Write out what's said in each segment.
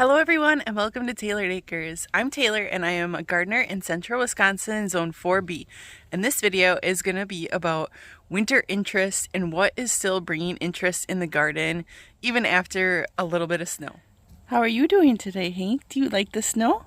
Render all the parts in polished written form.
Hello, everyone, and welcome to Tailored Acres. I'm Taylor, and I am a gardener in central Wisconsin, Zone 4B. And this video is going to be about winter interest and what is still bringing interest in the garden, even after a little bit of snow. How are you doing today, Hank? Do you like the snow?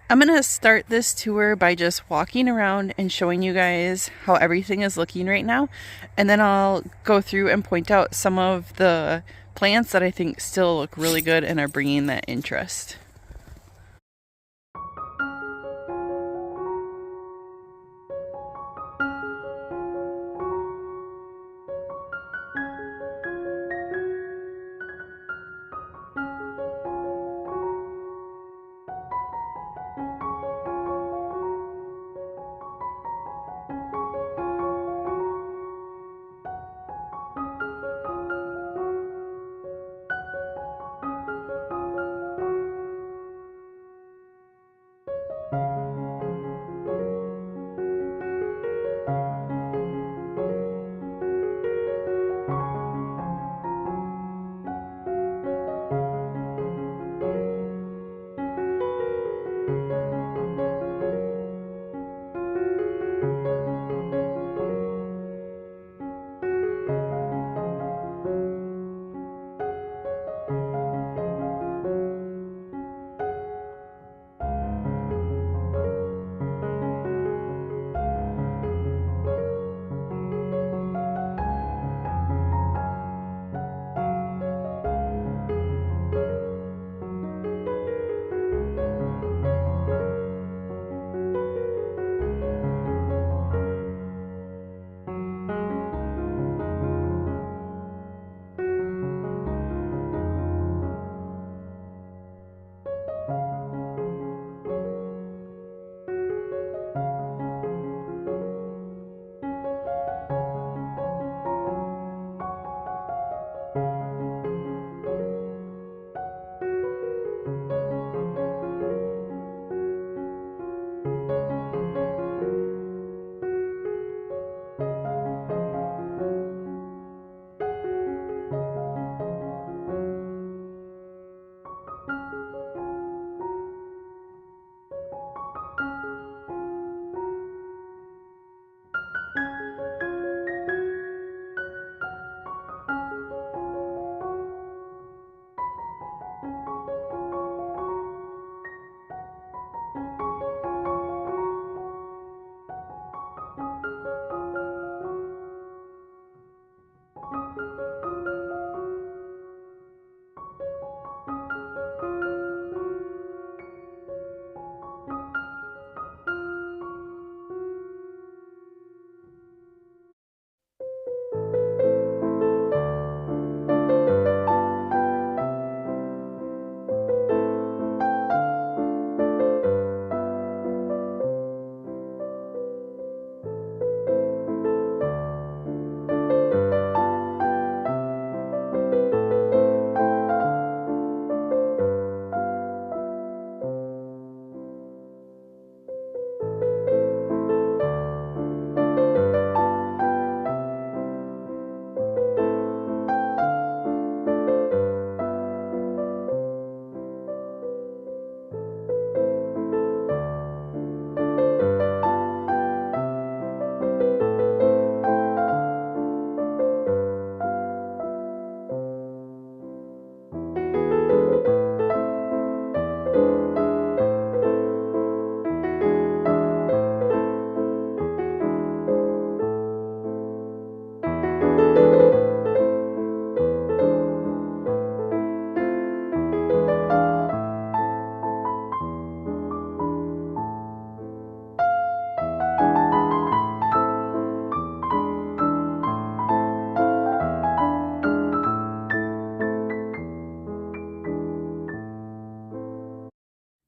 I'm going to start this tour by just walking around and showing you guys how everything is looking right now. And then I'll go through and point out some of the plants that I think still look really good and are bringing that interest.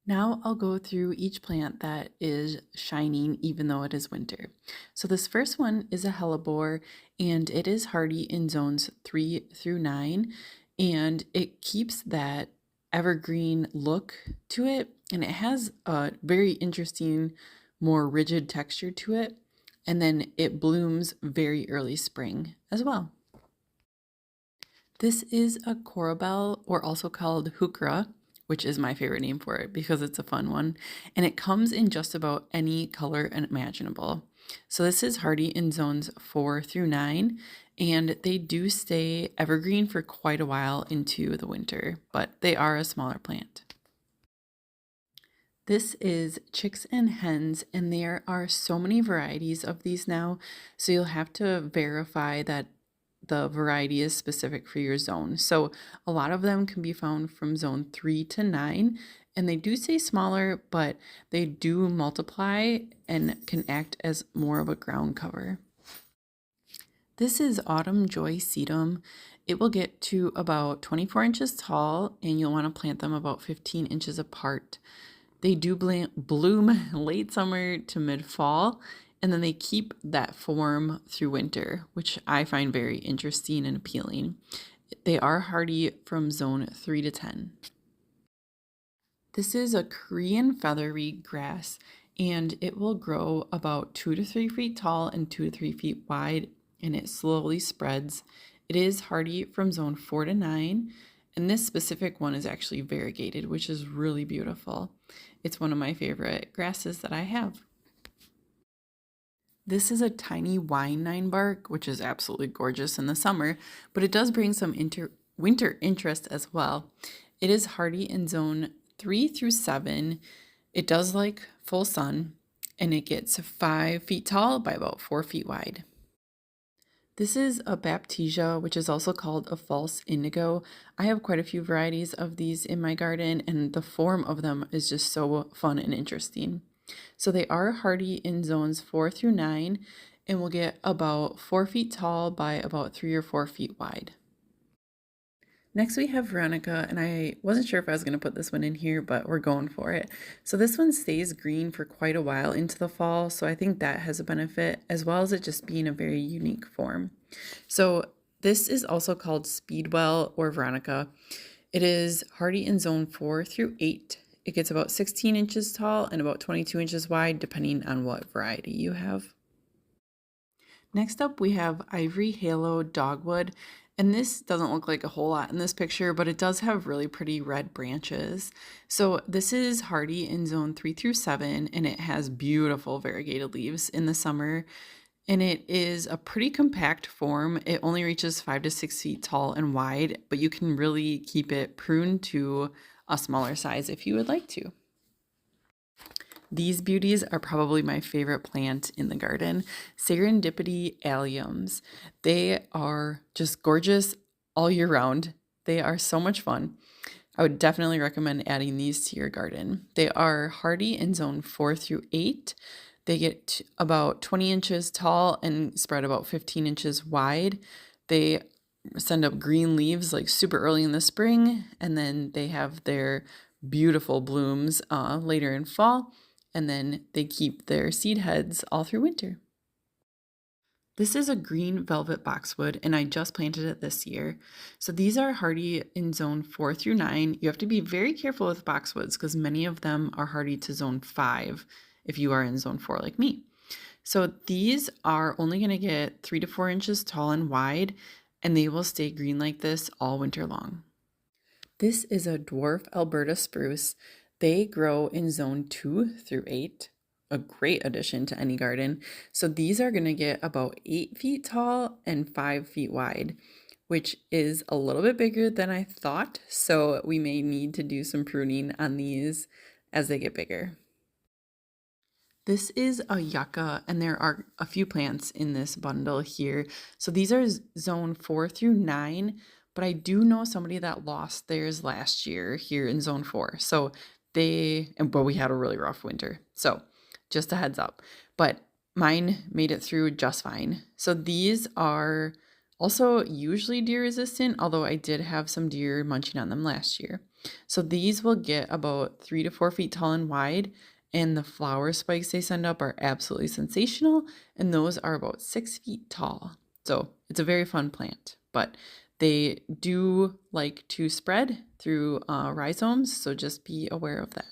Now I'll go through each plant that is shining even though it is winter. So this first one is a hellebore, and it is hardy in zones 3 through 9, and it keeps that evergreen look to it, and it has a very interesting, more rigid texture to it, and then it blooms very early spring as well. This is a corbel, or also called heuchera, which is my favorite name for it because it's a fun one, and it comes in just about any color imaginable. So this is hardy in zones 4 through 9, and they do stay evergreen for quite a while into the winter, but they are a smaller plant. This is chicks and hens, and there are so many varieties of these now, so you'll have to verify that the variety is specific for your zone. So a lot of them can be found from zone 3 to 9, and they do stay smaller, but they do multiply and can act as more of a ground cover. This is autumn joy sedum. It will get to about 24 inches tall, and you'll want to plant them about 15 inches apart. They do bloom late summer to mid fall, and then they keep that form through winter, which I find very interesting and appealing. They are hardy from zone 3 to 10. This is a Korean featherweed grass, and it will grow about 2 to 3 feet tall and 2 to 3 feet wide, and it slowly spreads. It is hardy from zone 4 to 9, and this specific one is actually variegated, which is really beautiful. It's one of my favorite grasses that I have. This is a tiny wine ninebark, which is absolutely gorgeous in the summer, but it does bring some winter interest as well. It is hardy in zone 3 through 7. It does like full sun, and it gets 5 feet tall by about 4 feet wide. This is a baptisia, which is also called a false indigo. I have quite a few varieties of these in my garden, and the form of them is just so fun and interesting. So they are hardy in zones 4 through 9, and will get about 4 feet tall by about 3 or 4 feet wide. Next we have Veronica, and I wasn't sure if I was going to put this one in here, but we're going for it. So this one stays green for quite a while into the fall, so I think that has a benefit, as well as it just being a very unique form. So this is also called Speedwell or Veronica. It is hardy in zone 4 through 8. It gets about 16 inches tall and about 22 inches wide, depending on what variety you have. Next up, we have Ivory Halo Dogwood. And this doesn't look like a whole lot in this picture, but it does have really pretty red branches. So this is hardy in zone 3 through 7, and it has beautiful variegated leaves in the summer. And it is a pretty compact form. It only reaches 5 to 6 feet tall and wide, but you can really keep it pruned to a smaller size if you would like to. These beauties are probably my favorite plant in the garden, Serendipity alliums. They are just gorgeous all year round. They are so much fun. I would definitely recommend adding these to your garden. They are hardy in zone 4 through 8. They get about 20 inches tall and spread about 15 inches wide. They send up green leaves like super early in the spring, and then they have their beautiful blooms later in fall. And then they keep their seed heads all through winter. This is a green velvet boxwood, and I just planted it this year. So these are hardy in zone 4 through 9. You have to be very careful with boxwoods because many of them are hardy to zone 5 if you are in zone 4 like me. So these are only going to get 3 to 4 inches tall and wide, and they will stay green like this all winter long. This is a dwarf Alberta spruce. They grow in zone 2 through 8, a great addition to any garden. So these are going to get about 8 feet tall and 5 feet wide, which is a little bit bigger than I thought. So we may need to do some pruning on these as they get bigger. This is a yucca, and there are a few plants in this bundle here. So these are zone 4 through 9, but I do know somebody that lost theirs last year here in zone 4. So but we had a really rough winter. So just a heads up. But mine made it through just fine. So these are also usually deer resistant, although I did have some deer munching on them last year. So these will get about 3 to 4 feet tall and wide, and the flower spikes they send up are absolutely sensational, and those are about 6 feet tall. So it's a very fun plant, but they do like to spread through rhizomes, so just be aware of that.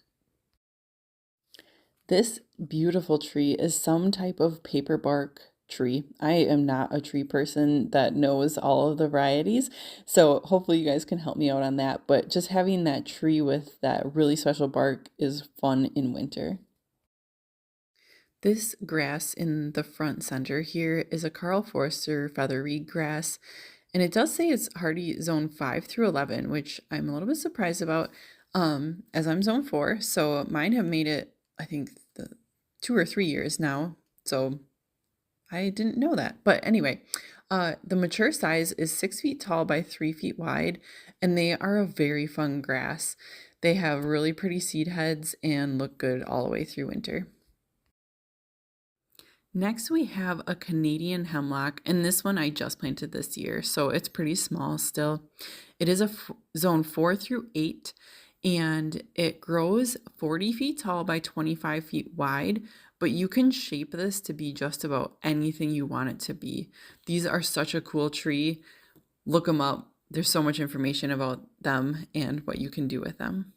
This beautiful tree is some type of paperbark tree. I am not a tree person that knows all of the varieties, so hopefully you guys can help me out on that. But just having that tree with that really special bark is fun in winter. This grass in the front center here is a Carl Forster featherweed grass, and it does say it's hardy zone 5 through 11, which I'm a little bit surprised about, as I'm zone 4. So mine have made it, I think, the 2 or 3 years now. So I didn't know that. But anyway, the mature size is 6 feet tall by 3 feet wide, and they are a very fun grass. They have really pretty seed heads and look good all the way through winter. Next, we have a Canadian hemlock, and this one I just planted this year, so it's pretty small still. It is a zone 4 through 8, and it grows 40 feet tall by 25 feet wide, but you can shape this to be just about anything you want it to be. These are such a cool tree. Look them up. There's so much information about them and what you can do with them.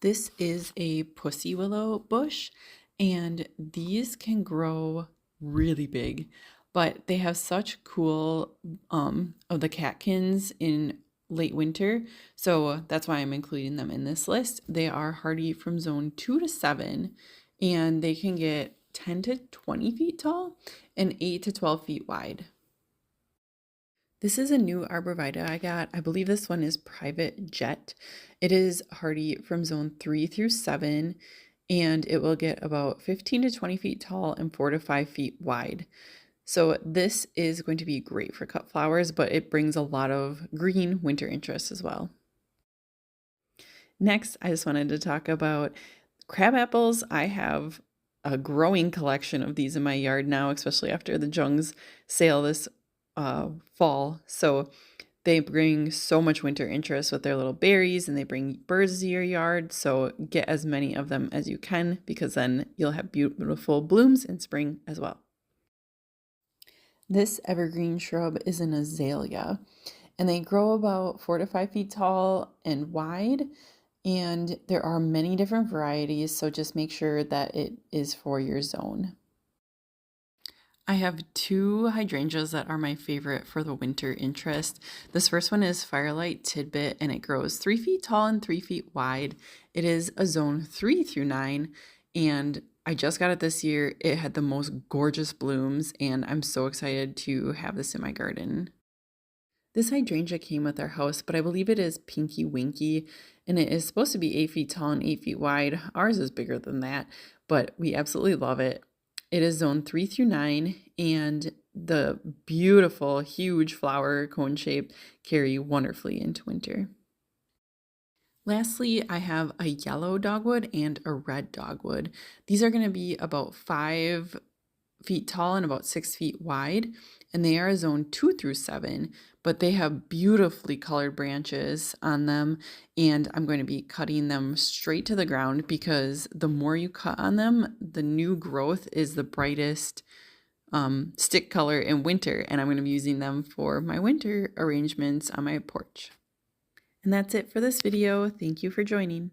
This is a pussy willow bush, and these can grow really big, but they have such cool of the catkins in late winter, so that's why I'm including them in this list. They are hardy from zone 2 to 7, and they can get 10 to 20 feet tall and 8 to 12 feet wide. This is a new arborvitae I got. I believe this one is Private Jet. It is hardy from zone 3 through 7, and it will get about 15 to 20 feet tall and 4 to 5 feet wide. So this is going to be great for cut flowers, but it brings a lot of green winter interest as well. Next, I just wanted to talk about crab apples. I have a growing collection of these in my yard now, especially after the Jung's sale this fall. So they bring so much winter interest with their little berries, and they bring birds to your yard. So get as many of them as you can, because then you'll have beautiful blooms in spring as well. This evergreen shrub is an azalea, and they grow about 4 to 5 feet tall and wide. And there are many different varieties, so just make sure that it is for your zone. I have two hydrangeas that are my favorite for the winter interest. This first one is Firelight Tidbit, and it grows 3 feet tall and 3 feet wide. It is a zone 3 through 9, and I just got it this year. It had the most gorgeous blooms, and I'm so excited to have this in my garden. This hydrangea came with our house, but I believe it is Pinky Winky, and it is supposed to be 8 feet tall and 8 feet wide. Ours is bigger than that, but we absolutely love it. It is zone 3 through 9, and the beautiful, huge flower cone shape carry wonderfully into winter. Lastly, I have a yellow dogwood and a red dogwood. These are going to be about 5 feet tall and about 6 feet wide, and they are zone 2 through 7, but they have beautifully colored branches on them, and I'm going to be cutting them straight to the ground, because the more you cut on them, the new growth is the brightest stick color in winter, and I'm going to be using them for my winter arrangements on my porch. And that's it for this video. Thank you for joining.